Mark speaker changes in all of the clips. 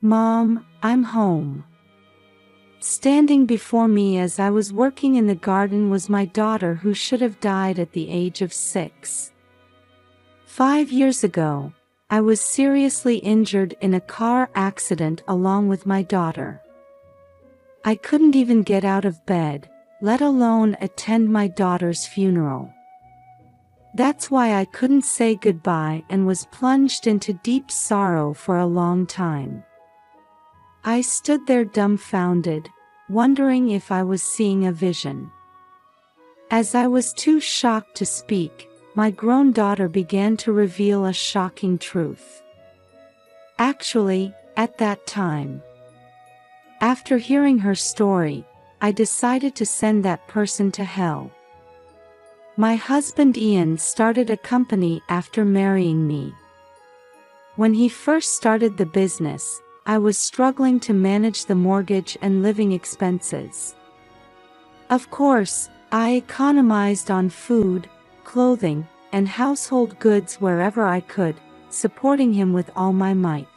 Speaker 1: "Mom, I'm home." Standing before me as I was working in the garden was my daughter, who should have died at the age of 6. 5 years ago, I was seriously injured in a car accident along with my daughter. I couldn't even get out of bed, let alone attend my daughter's funeral. That's why I couldn't say goodbye and was plunged into deep sorrow for a long time. I stood there dumbfounded, wondering if I was seeing a vision. As I was too shocked to speak, my grown daughter began to reveal a shocking truth. Actually, at that time, after hearing her story, I decided to send that person to hell. My husband Ian started a company after marrying me. When he first started the business, I was struggling to manage the mortgage and living expenses. Of course, I economized on food, clothing, and household goods wherever I could, supporting him with all my might.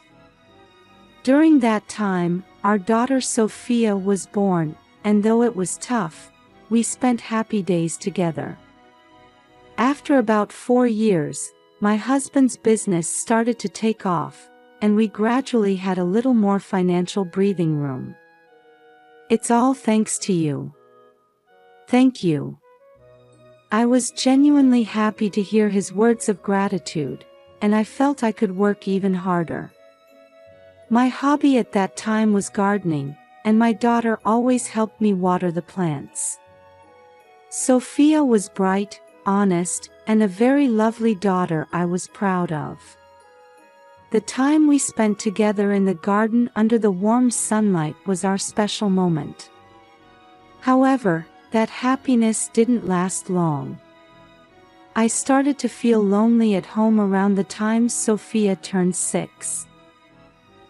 Speaker 1: During that time, our daughter Sophia was born, and though it was tough, we spent happy days together. After about 4 years, my husband's business started to take off, and we gradually had a little more financial breathing room. "It's all thanks to you." "Thank you." I was genuinely happy to hear his words of gratitude, and I felt I could work even harder. My hobby at that time was gardening, and my daughter always helped me water the plants. Sophia was bright, honest, and a very lovely daughter I was proud of. The time we spent together in the garden under the warm sunlight was our special moment. However, that happiness didn't last long. I started to feel lonely at home around the time Sophia turned 6.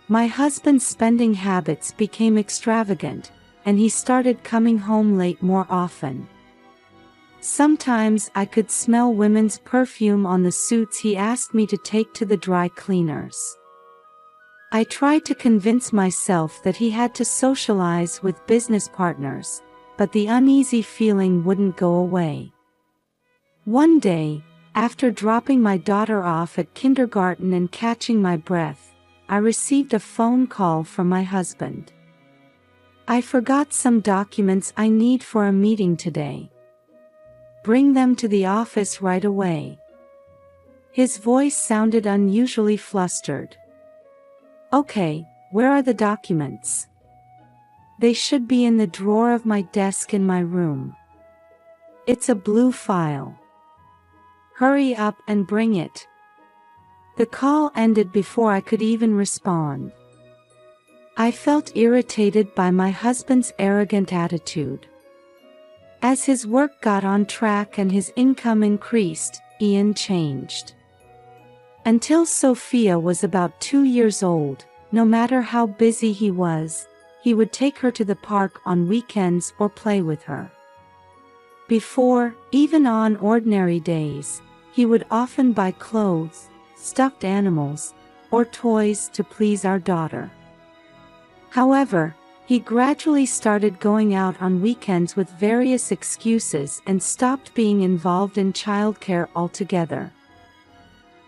Speaker 1: My husband's spending habits became extravagant, and he started coming home late more often. Sometimes I could smell women's perfume on the suits he asked me to take to the dry cleaners. I tried to convince myself that he had to socialize with business partners, but the uneasy feeling wouldn't go away. One day, after dropping my daughter off at kindergarten and catching my breath, I received a phone call from my husband. "I forgot some documents I need for a meeting today. Bring them to the office right away." His voice sounded unusually flustered. "Okay, where are the documents?" "They should be in the drawer of my desk in my room." "It's a blue file." "Hurry up and bring it." The call ended before I could even respond. I felt irritated by my husband's arrogant attitude. As his work got on track and his income increased, Ian changed. Until Sophia was about 2 years old, no matter how busy he was, he would take her to the park on weekends or play with her. Before, even on ordinary days, he would often buy clothes, stuffed animals, or toys to please our daughter. However, he gradually started going out on weekends with various excuses and stopped being involved in childcare altogether.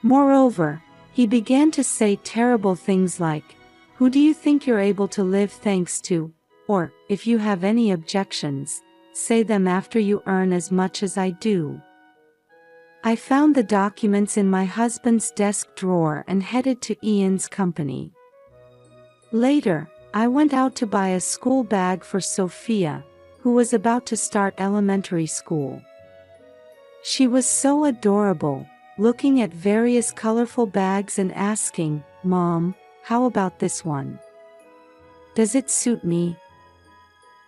Speaker 1: Moreover, he began to say terrible things like, "Who do you think you're able to live thanks to?" or, "If you have any objections, say them after you earn as much as I do." I found the documents in my husband's desk drawer and headed to Ian's company. Later, I went out to buy a school bag for Sophia, who was about to start elementary school. She was so adorable, looking at various colorful bags and asking, "Mom, how about this one? Does it suit me?"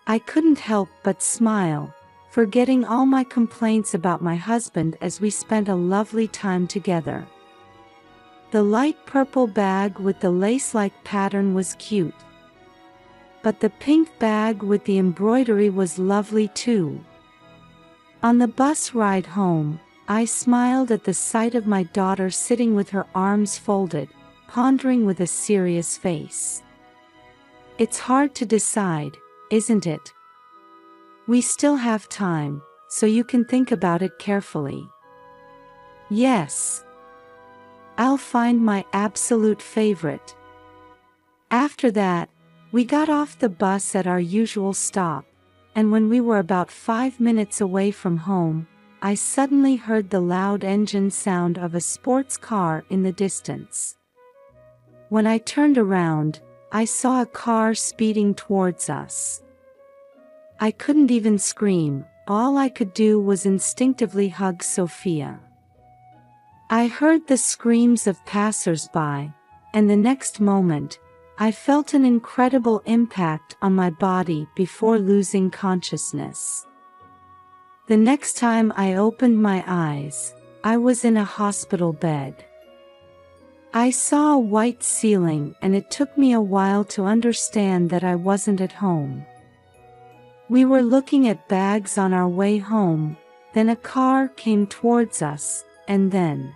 Speaker 1: I couldn't help but smile, forgetting all my complaints about my husband as we spent a lovely time together. The light purple bag with the lace-like pattern was cute, but the pink bag with the embroidery was lovely too. On the bus ride home, I smiled at the sight of my daughter sitting with her arms folded, pondering with a serious face. It's hard to decide, isn't it? We still have time, so you can think about it carefully. Yes. I'll find my absolute favorite. After that, we got off the bus at our usual stop, and when we were about 5 minutes away from home, I suddenly heard the loud engine sound of a sports car in the distance. When I turned around, I saw a car speeding towards us. I couldn't even scream, all I could do was instinctively hug Sophia. I heard the screams of passers-by, and the next moment, I felt an incredible impact on my body before losing consciousness. The next time I opened my eyes, I was in a hospital bed. I saw a white ceiling and it took me a while to understand that I wasn't at home. We were looking at bags on our way home, then a car came towards us, and then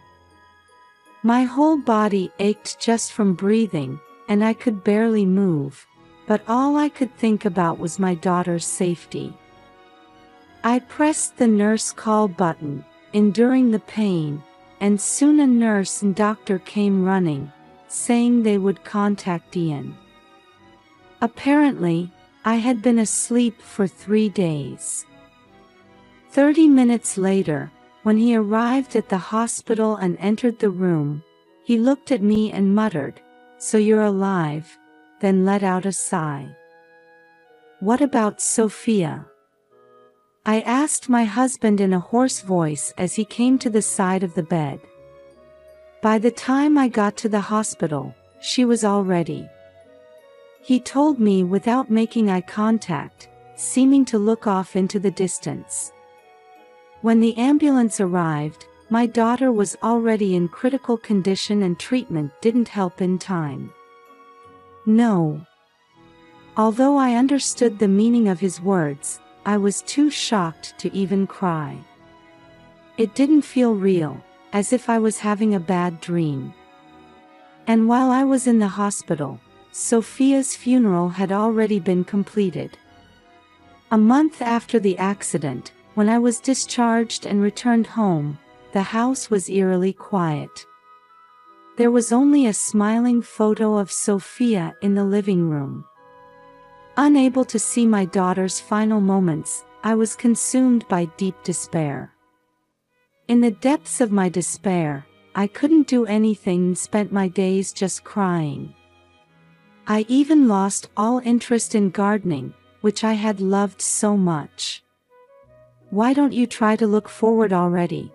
Speaker 1: my whole body ached just from breathing, and I could barely move, but all I could think about was my daughter's safety. I pressed the nurse call button, enduring the pain, and soon a nurse and doctor came running, saying they would contact Ian. Apparently, I had been asleep for 3 days. 30 minutes later, when he arrived at the hospital and entered the room, he looked at me and muttered, "So you're alive," then let out a sigh. "What about Sophia?" I asked my husband in a hoarse voice as he came to the side of the bed. By the time I got to the hospital, she was all ready. He told me without making eye contact, seeming to look off into the distance. When the ambulance arrived, my daughter was already in critical condition and treatment didn't help in time. No. Although I understood the meaning of his words, I was too shocked to even cry. It didn't feel real, as if I was having a bad dream. And while I was in the hospital, Sophia's funeral had already been completed. A month after the accident, when I was discharged and returned home, the house was eerily quiet. There was only a smiling photo of Sophia in the living room. Unable to see my daughter's final moments, I was consumed by deep despair. In the depths of my despair, I couldn't do anything and spent my days just crying. I even lost all interest in gardening, which I had loved so much. Why don't you try to look forward already?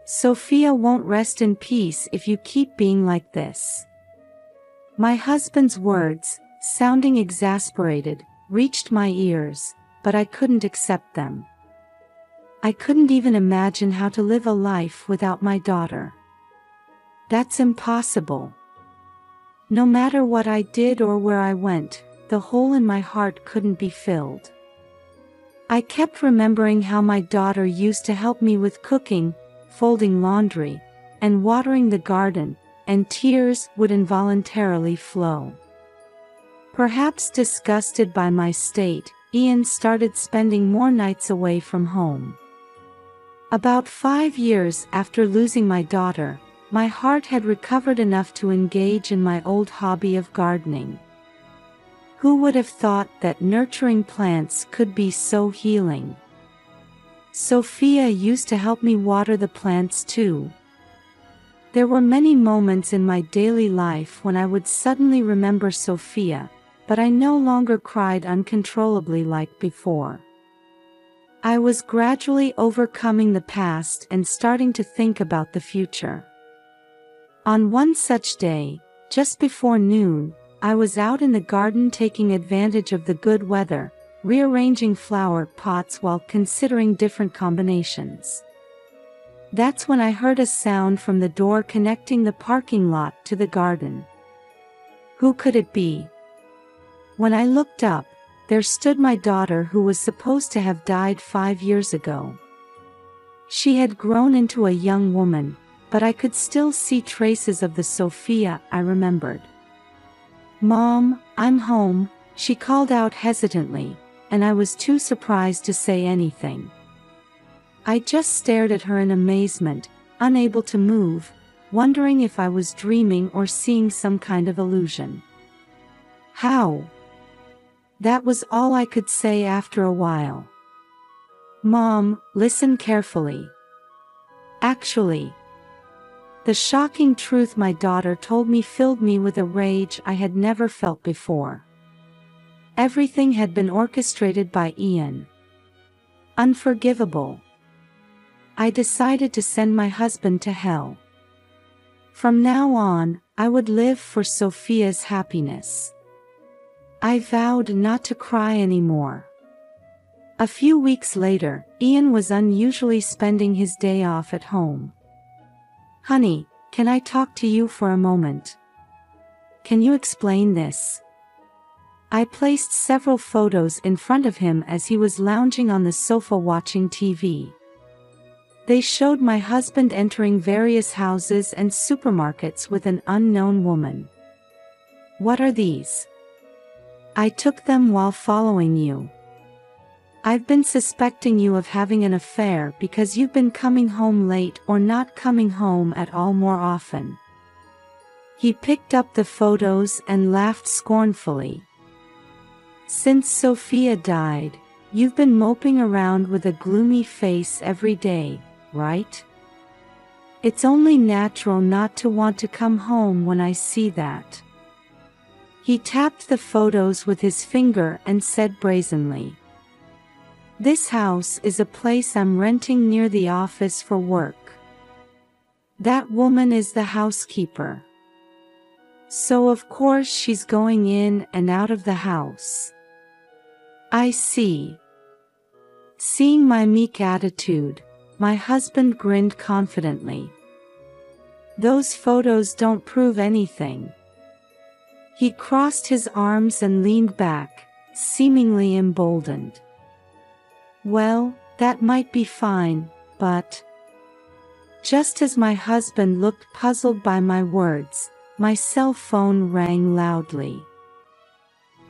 Speaker 1: Sophia won't rest in peace if you keep being like this. My husband's words, sounding exasperated, reached my ears, but I couldn't accept them. I couldn't even imagine how to live a life without my daughter. That's impossible. No matter what I did or where I went, the hole in my heart couldn't be filled. I kept remembering how my daughter used to help me with cooking, folding laundry, and watering the garden, and tears would involuntarily flow. Perhaps disgusted by my state, Ian started spending more nights away from home. About 5 years after losing my daughter, my heart had recovered enough to engage in my old hobby of gardening. Who would have thought that nurturing plants could be so healing? Sophia used to help me water the plants too. There were many moments in my daily life when I would suddenly remember Sophia, but I no longer cried uncontrollably like before. I was gradually overcoming the past and starting to think about the future. On one such day, just before noon, I was out in the garden taking advantage of the good weather, rearranging flower pots while considering different combinations. That's when I heard a sound from the door connecting the parking lot to the garden. Who could it be? When I looked up, there stood my daughter who was supposed to have died 5 years ago. She had grown into a young woman, but I could still see traces of the Sophia I remembered. "Mom, I'm home," she called out hesitantly, and I was too surprised to say anything. I just stared at her in amazement, unable to move, wondering if I was dreaming or seeing some kind of illusion. "How?" That was all I could say after a while. "Mom, listen carefully. Actually." The shocking truth my daughter told me filled me with a rage I had never felt before. Everything had been orchestrated by Ian. Unforgivable. I decided to send my husband to hell. From now on, I would live for Sophia's happiness. I vowed not to cry anymore. A few weeks later, Ian was unusually spending his day off at home. "Honey, can I talk to you for a moment? Can you explain this?" I placed several photos in front of him as he was lounging on the sofa watching TV. They showed my husband entering various houses and supermarkets with an unknown woman. "What are these?" "I took them while following you. I've been suspecting you of having an affair because you've been coming home late or not coming home at all more often." He picked up the photos and laughed scornfully. "Since Sophia died, you've been moping around with a gloomy face every day, right? It's only natural not to want to come home when I see that." He tapped the photos with his finger and said brazenly, "This house is a place I'm renting near the office for work. That woman is the housekeeper. So of course she's going in and out of the house." "I see." Seeing my meek attitude, my husband grinned confidently. "Those photos don't prove anything." He crossed his arms and leaned back, seemingly emboldened. "Well, that might be fine, but..." Just as my husband looked puzzled by my words, my cell phone rang loudly.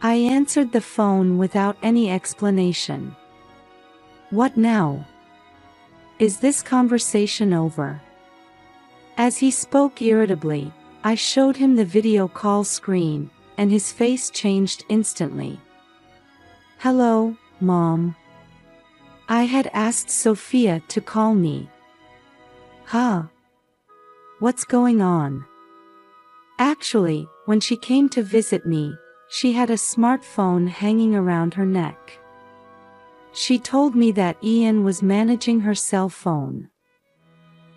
Speaker 1: I answered the phone without any explanation. "What now? Is this conversation over?" As he spoke irritably, I showed him the video call screen, and his face changed instantly. "Hello, Mom. I had asked Sophia to call me." "Huh? What's going on?" "Actually, when she came to visit me, she had a smartphone hanging around her neck. She told me that Ian was managing her cell phone.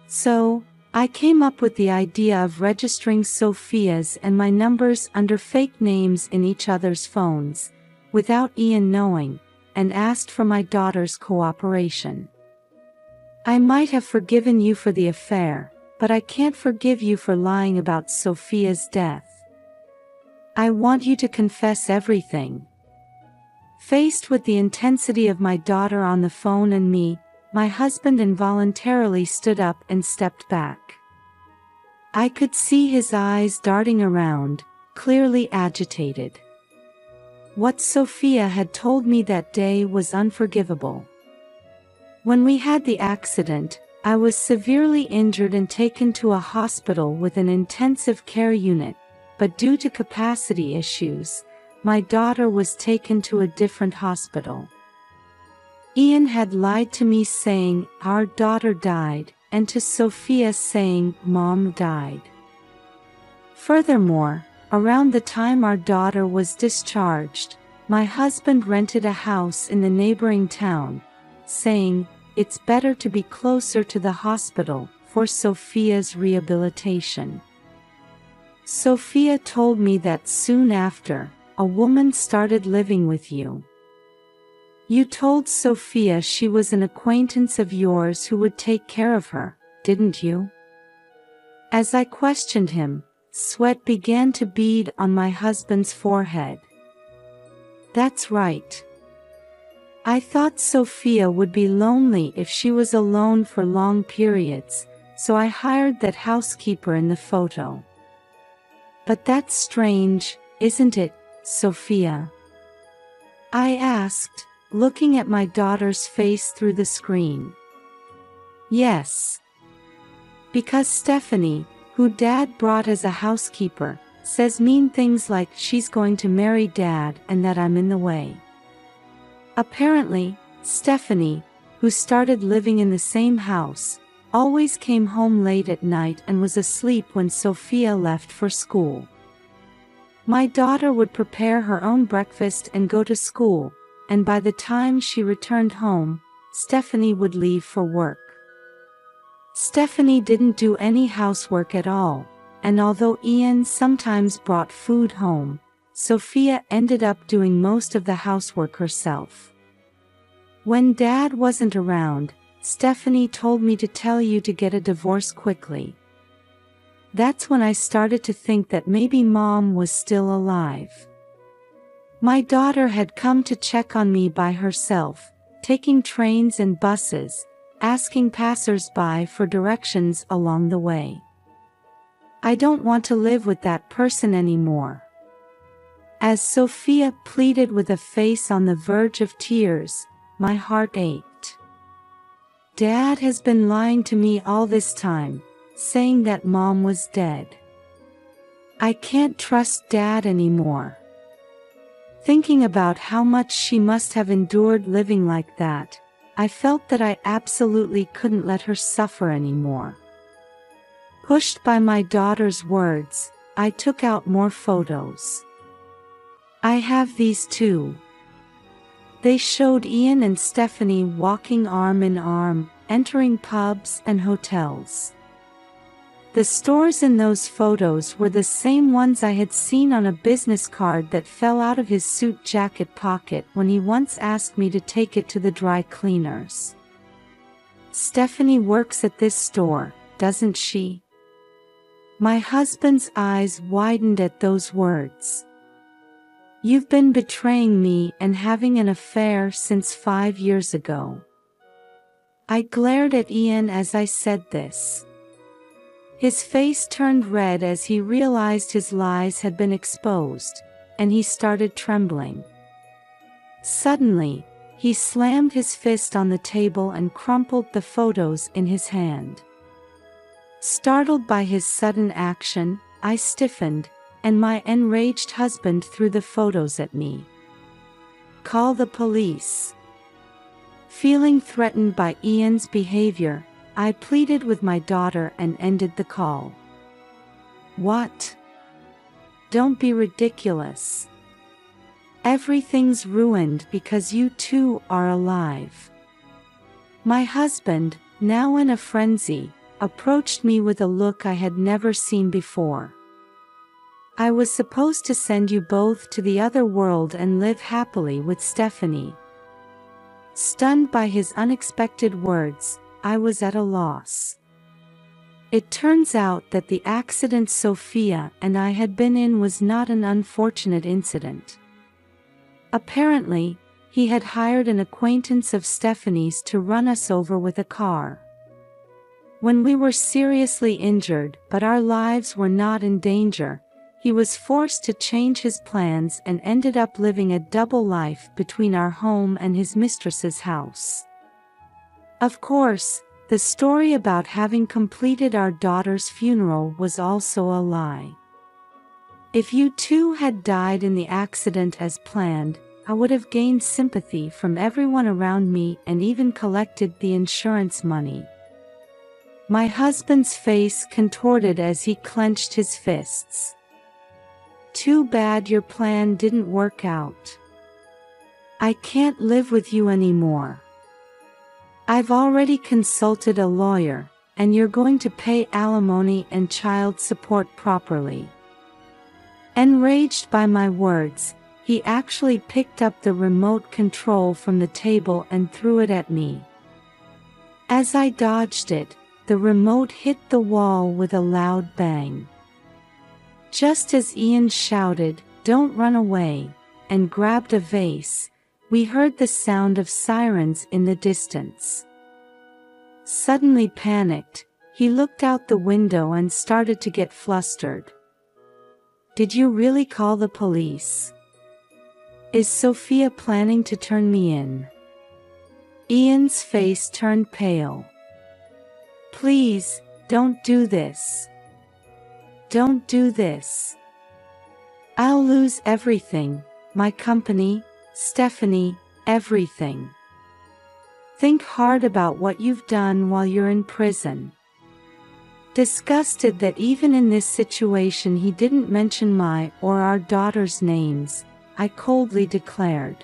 Speaker 1: So, I came up with the idea of registering Sophia's and my numbers under fake names in each other's phones, without Ian knowing, and asked for my daughter's cooperation. I might have forgiven you for the affair, but I can't forgive you for lying about Sophia's death. I want you to confess everything." Faced with the intensity of my daughter on the phone and me, my husband involuntarily stood up and stepped back. I could see his eyes darting around, clearly agitated. What Sophia had told me that day was unforgivable. When we had the accident, I was severely injured and taken to a hospital with an intensive care unit, but due to capacity issues, my daughter was taken to a different hospital. Ian had lied to me saying our daughter died, and to Sophia saying Mom died. Furthermore, around the time our daughter was discharged, my husband rented a house in the neighboring town, saying, "It's better to be closer to the hospital for Sophia's rehabilitation." Sophia told me that soon after, a woman started living with you. You told Sophia she was an acquaintance of yours who would take care of her, didn't you? As I questioned him, sweat began to bead on my husband's forehead. That's right. I thought Sophia would be lonely if she was alone for long periods, so I hired that housekeeper in the photo. But that's strange, isn't it, Sophia?" I asked, looking at my daughter's face through the screen. "Yes. Because Stephanie, who Dad brought as a housekeeper, says mean things like she's going to marry Dad and that I'm in the way." Apparently, Stephanie, who started living in the same house, always came home late at night and was asleep when Sophia left for school. My daughter would prepare her own breakfast and go to school, and by the time she returned home, Stephanie would leave for work. Stephanie didn't do any housework at all, and although Ian sometimes brought food home, Sophia ended up doing most of the housework herself. When Dad wasn't around, Stephanie told me to tell you to get a divorce quickly. That's when I started to think that maybe Mom was still alive. My daughter had come to check on me by herself, taking trains and buses, asking passers-by for directions along the way. I don't want to live with that person anymore. As Sophia pleaded with a face on the verge of tears, my heart ached. Dad has been lying to me all this time, saying that Mom was dead. I can't trust Dad anymore. Thinking about how much she must have endured living like that, I felt that I absolutely couldn't let her suffer anymore. Pushed by my daughter's words, I took out more photos. I have these too. They showed Ian and Stephanie walking arm in arm, entering pubs and hotels. The stores in those photos were the same ones I had seen on a business card that fell out of his suit jacket pocket when he once asked me to take it to the dry cleaners. "Stephanie works at this store, doesn't she?" My husband's eyes widened at those words. "You've been betraying me and having an affair since 5 years ago." I glared at Ian as I said this. His face turned red as he realized his lies had been exposed, and he started trembling. Suddenly, he slammed his fist on the table and crumpled the photos in his hand. Startled by his sudden action, I stiffened, and my enraged husband threw the photos at me. "Call the police." Feeling threatened by Ian's behavior, I pleaded with my daughter and ended the call. "What? Don't be ridiculous. Everything's ruined because you two are alive." My husband, now in a frenzy, approached me with a look I had never seen before. "I was supposed to send you both to the other world and live happily with Stephanie." Stunned by his unexpected words, I was at a loss. It turns out that the accident Sophia and I had been in was not an unfortunate incident. Apparently, he had hired an acquaintance of Stephanie's to run us over with a car. When we were seriously injured but our lives were not in danger, he was forced to change his plans and ended up living a double life between our home and his mistress's house. Of course, the story about having completed our daughter's funeral was also a lie. If you two had died in the accident as planned, I would have gained sympathy from everyone around me and even collected the insurance money. My husband's face contorted as he clenched his fists. "Too bad your plan didn't work out. I can't live with you anymore. I've already consulted a lawyer, and you're going to pay alimony and child support properly." Enraged by my words, he actually picked up the remote control from the table and threw it at me. As I dodged it, the remote hit the wall with a loud bang. Just as Ian shouted, "Don't run away," and grabbed a vase, we heard the sound of sirens in the distance. Suddenly panicked, he looked out the window and started to get flustered. Did you really call the police? Is Sophia planning to turn me in? Ian's face turned pale. Please, don't do this. Don't do this. I'll lose everything, my company, Stephanie, everything. Think hard about what you've done while you're in prison. Disgusted that even in this situation he didn't mention my or our daughter's names, I coldly declared.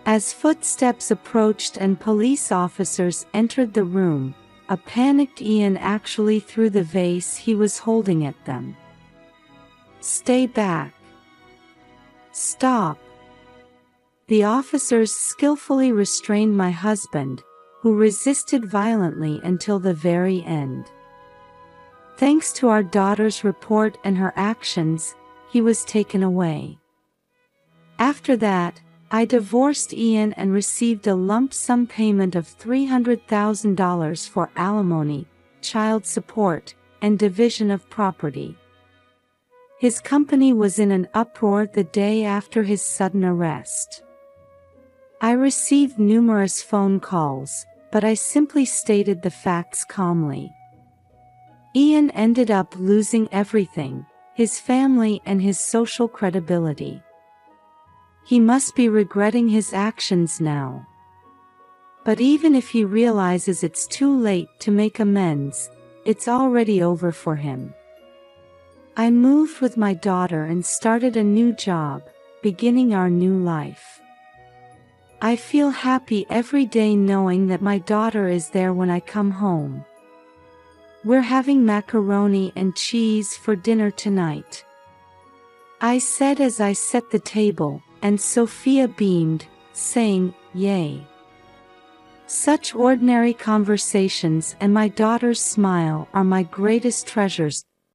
Speaker 1: As footsteps approached and police officers entered the room, a panicked Ian actually threw the vase he was holding at them. Stay back. Stop. The officers skillfully restrained my husband, who resisted violently until the very end. Thanks to our daughter's report and her actions, he was taken away. After that, I divorced Ian and received a lump sum payment of $300,000 for alimony, child support, and division of property. His company was in an uproar the day after his sudden arrest. I received numerous phone calls, but I simply stated the facts calmly. Ian ended up losing everything, his family and his social credibility. He must be regretting his actions now. But even if he realizes it's too late to make amends, it's already over for him. I moved with my daughter and started a new job, beginning our new life. I feel happy every day knowing that my daughter is there when I come home. We're having macaroni and cheese for dinner tonight, I said as I set the table, and Sophia beamed, saying, "Yay." Such ordinary conversations and my daughter's smile are my greatest treasures.